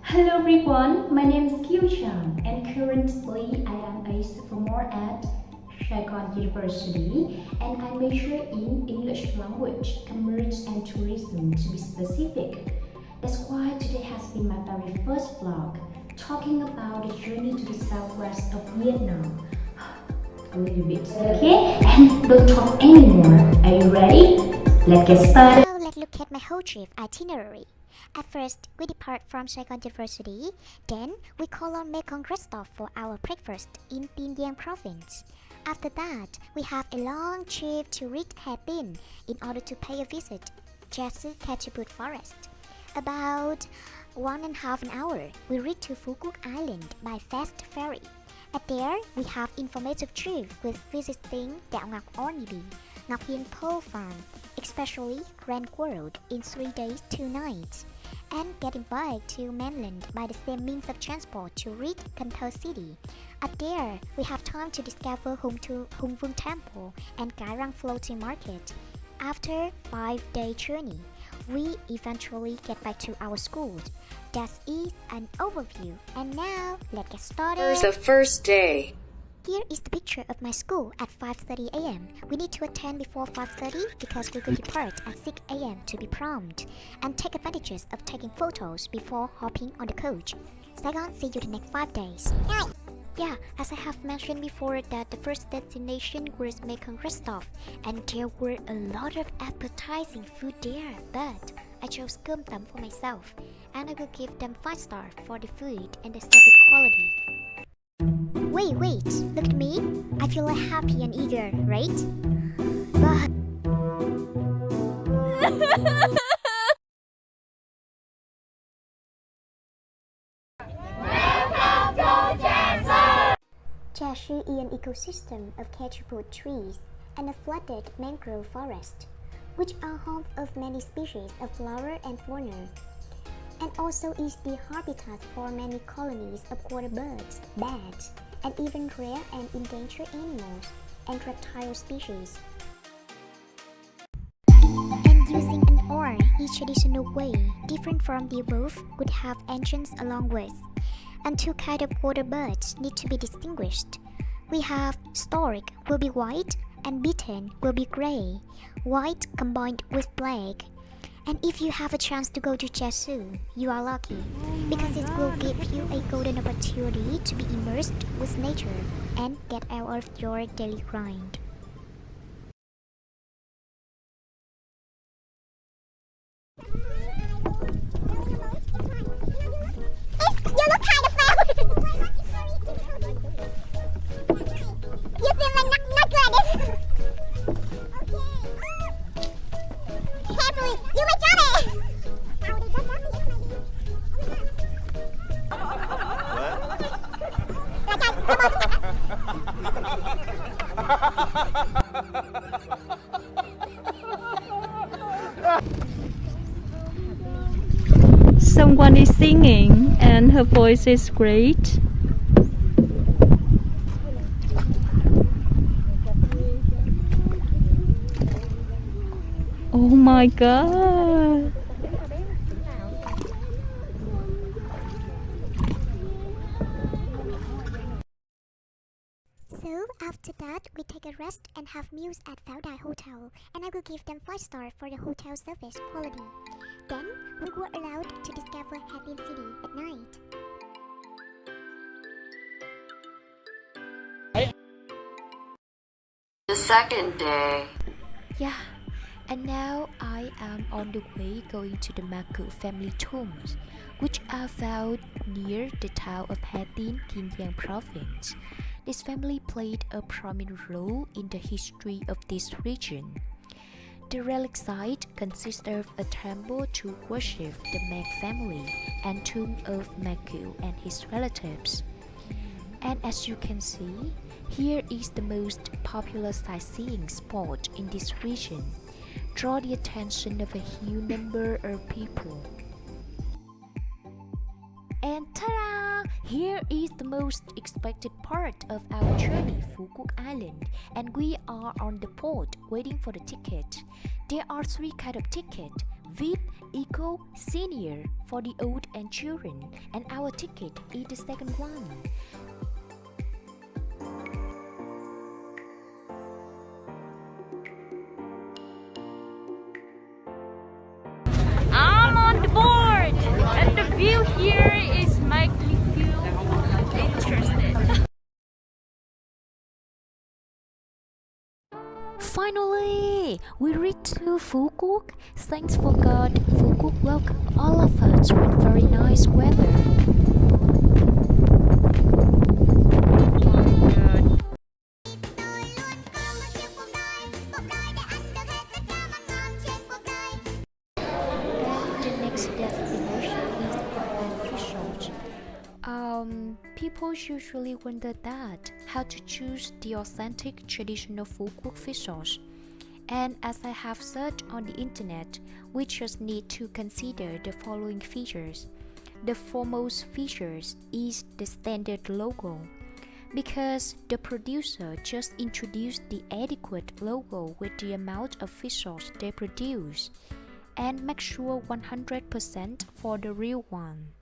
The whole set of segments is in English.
Hello everyone, my name is Kieu and currently I am a sophomore at Saigon University and I major in English language, commerce and tourism to be specific. That's why today has been my very first vlog, talking about the journey to the southwest of Vietnam. A little bit, okay? And don't talk anymore. Are you ready? Let's get started. Now let's look at my whole trip itinerary. At first, we depart from Saigon University, then we call on Mekong rest stop for our breakfast in Tiên Giang province. After that, we have a long trip to reach Hà Tĩnh in order to pay a visit Jesu Catchiput Forest. About 1.5 an hour, we reach to Phu Quoc Island by fast ferry. At there, we have informative trip with visiting Đảo Ngọc Orniby, Ngọc Hiên Pole Farm, especially Grand World in 3 days 2 nights, and getting back to mainland by the same means of transport to reach Cần City. At there, we have time to discover Hung Vung Temple and Cái Răng Floating Market. After 5-day journey, we eventually get back to our schools. That is an overview, and now let's get started. Here's the first day. Here is the picture of my school at 5:30 a.m. We need to attend before 5:30 because we will depart at 6 a.m. to be prompt and take advantages of taking photos before hopping on the coach. Saigon, see you the next 5 days. Yeah, as I have mentioned before that the first destination was Mekong rest stop and there were a lot of appetizing food there, but I chose cơm tấm for myself and I will give them 5 stars for the food and the service quality. Wait, look at me. I feel like happy and eager, right? But Jesu is an ecosystem of catchpot trees and a flooded mangrove forest, which are home of many species of flora and fauna, and also is the habitat for many colonies of water birds, bats, and even rare and endangered animals and reptile species. And using an oar, each traditional way, different from the above, would have engines along with. And 2 kinds of water birds need to be distinguished. We have stork will be white and bittern will be gray, white combined with black. And if you have a chance to go to Jesu, you are lucky, because it will give you a golden opportunity to be immersed with nature and get out of your daily grind. You look kind of fat. You feel like not good. Carefully, you might drop it. Someone is singing and her voice is great. Oh my god. So after that, we take a rest and have meals at Pháo Đài Hotel, and I will give them 5 stars for the hotel service quality. Then we were allowed to discover Hà Tĩnh City at night. The second day. Yeah, and now I am on the way going to the Maku family tombs, which are found near the town of Hà Tĩnh, Tiên Giang province. This family played a prominent role in the history of this region. The relic site consists of a temple to worship the Mac family and tomb of Maku and his relatives. And as you can see, here is the most popular sightseeing spot in this region. Draw the attention of a huge number of people. And ta-da! Here is the most expected part of our journey, Phu Quoc Island, and we are on the port waiting for the ticket. There are 3 kinds of ticket: VIP, Eco, Senior for the old and children, and our ticket is the second one. I'm on the board, and the view here is making me feel interested. Finally, we reached to Phuket. Thanks for God, Phuket welcomed all of us with very nice weather. And the next destination is Phuket Fish Resort. People usually wonder that how to choose the authentic traditional Phuket fish sauce. And as I have searched on the internet, we just need to consider the following features. The foremost features is the standard logo, because the producer just introduced the adequate logo with the amount of fish sauce they produce, and make sure 100% for the real one.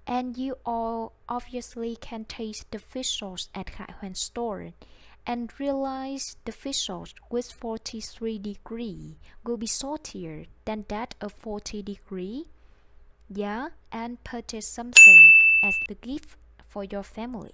And you all obviously can taste the fish sauce at Khai Hoan store and realize the fish sauce with 43 degree will be saltier than that of 40 degree. Yeah, and purchase something as the gift for your family.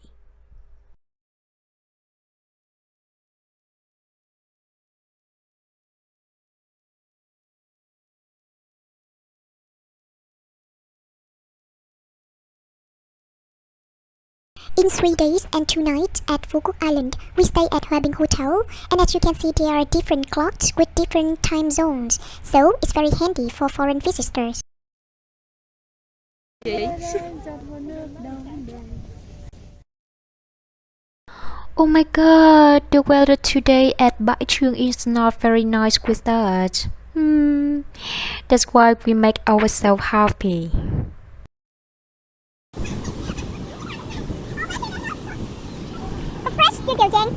In 3 days and 2 nights at Phuket Island, we stay at Hoa Binh Hotel, and as you can see there are different clocks with different time zones, so it's very handy for foreign visitors. Oh my god, the weather today at Bai Chueng is not very nice with us. That's why we make ourselves happy. Fresh tiêu Trang.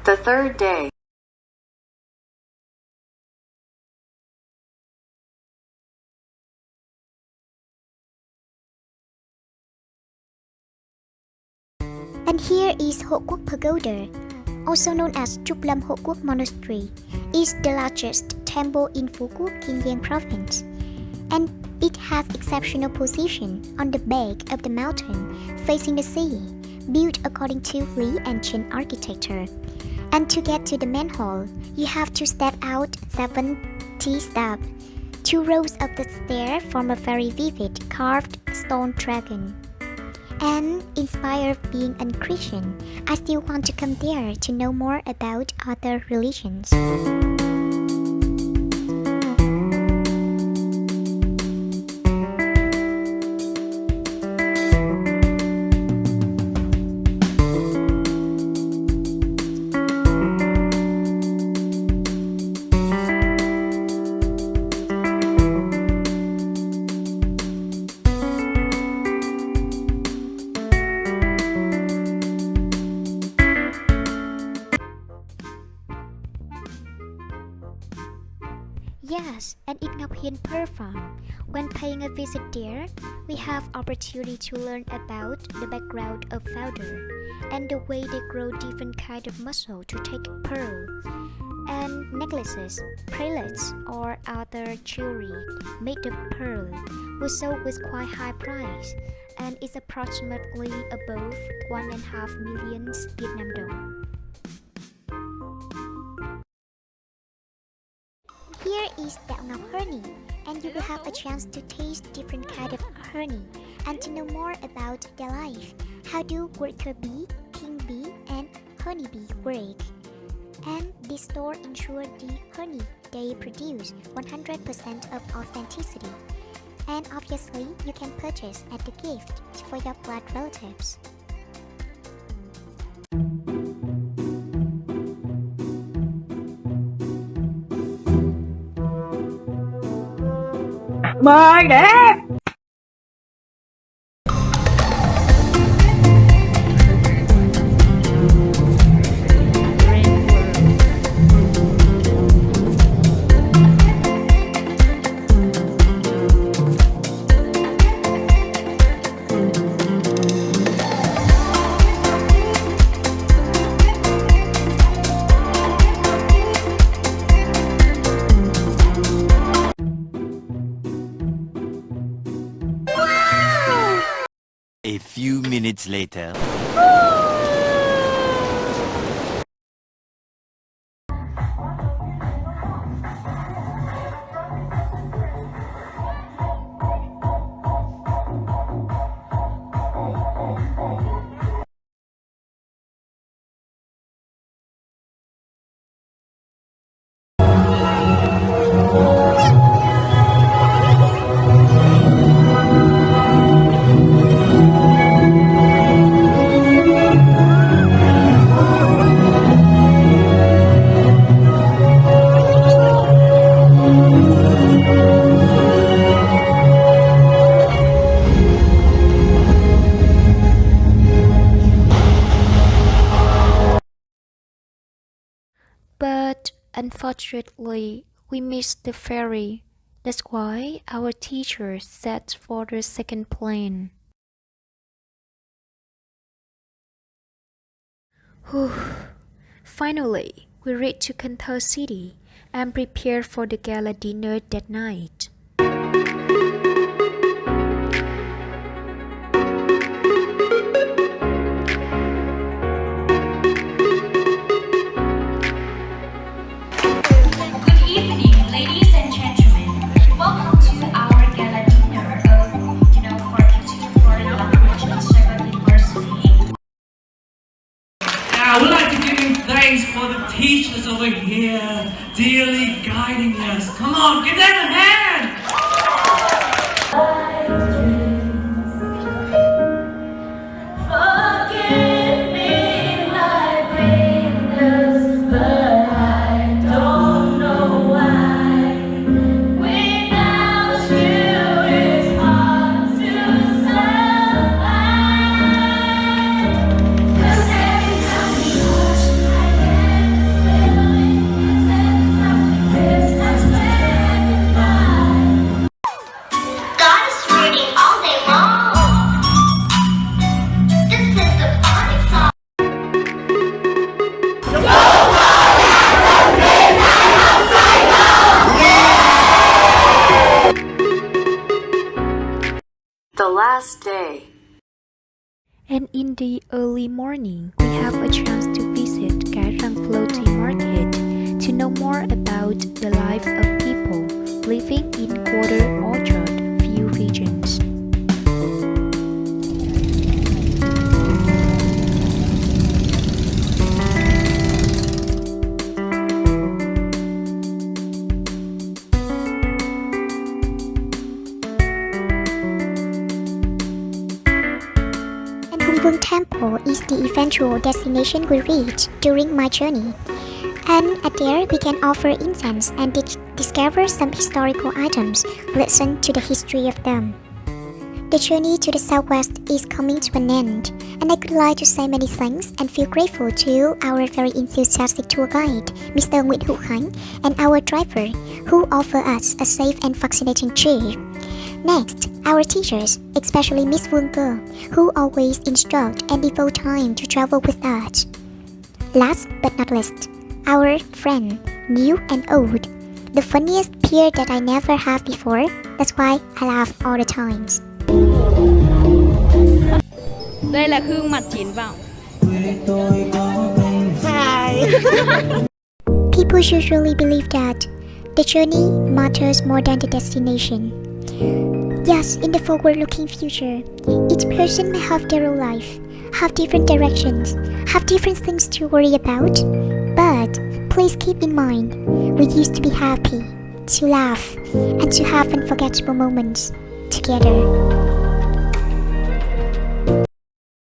The third day. And here is Ho Quoc Pagoda, also known as Trúc Lâm Ho Quoc Monastery. It's the largest temple in Phuket, Kieu province, and it has exceptional position on the back of the mountain facing the sea, built according to the ancient architecture. And to get to the main hall, you have to step out 70 steps. 2 rows of the stair form a very vivid carved stone dragon. And inspired being a Christian, I still want to come there to know more about other religions. Yes, and in Ngọc Hiền Pearl Farm, when paying a visit there, we have opportunity to learn about the background of founder and the way they grow different kind of mussel to take pearl, and necklaces, bracelets, or other jewelry made of pearl was sold with quite high price, and is approximately above 1.5 million Vietnam dong. Here is Đảo Ngọc Honey, and you will have a chance to taste different kind of honey and to know more about their life. How do worker bee, king bee, and honey bee work? And this store ensures the honey they produce 100% of authenticity. And obviously, you can purchase as a gift for your blood relatives. Mời đẹp. minutes later. But unfortunately, we missed the ferry. That's why our teacher set for the second plane. Whew. Finally, we reached to Kieu City and prepared for the gala dinner that night. Good evening, ladies and gentlemen. Welcome to our gala dinner of, for Institute for Language at Saigon University. Now, I would like to give you thanks for the teachers over here, dearly guiding us. Come on, give them a hand! Forgive me my weakness, but I don't know why. Without you, it's hard to survive. 'Cause every time we touch, I get the feeling that this has magnified. God is reading all day long. This is the phonics song. The last day. And in the early morning, we have a chance to visit Garang Floating Market to know more about the life of people living in Quarter Orchard View regions. And Humvung Temple is the eventual destination we reach during my journey. And at there, we can offer incense and discover some historical items, listen to the history of them. The journey to the southwest is coming to an end, and I would like to say many thanks and feel grateful to our very enthusiastic tour guide, Mr. Nguyễn Hữu Khánh, and our driver, who offer us a safe and fascinating tour. Next, our teachers, especially Miss Vương Cơ, who always instruct and devote time to travel with us. Last but not least, our friend, new and old, the funniest peer that I never had before. That's why I laugh all the times. Đây là gương mặt triển vọng. People usually believe that the journey matters more than the destination. Yes, in the forward-looking future, each person may have their own life, have different directions, have different things to worry about. But please keep in mind, we used to be happy, to laugh, and to have unforgettable moments together.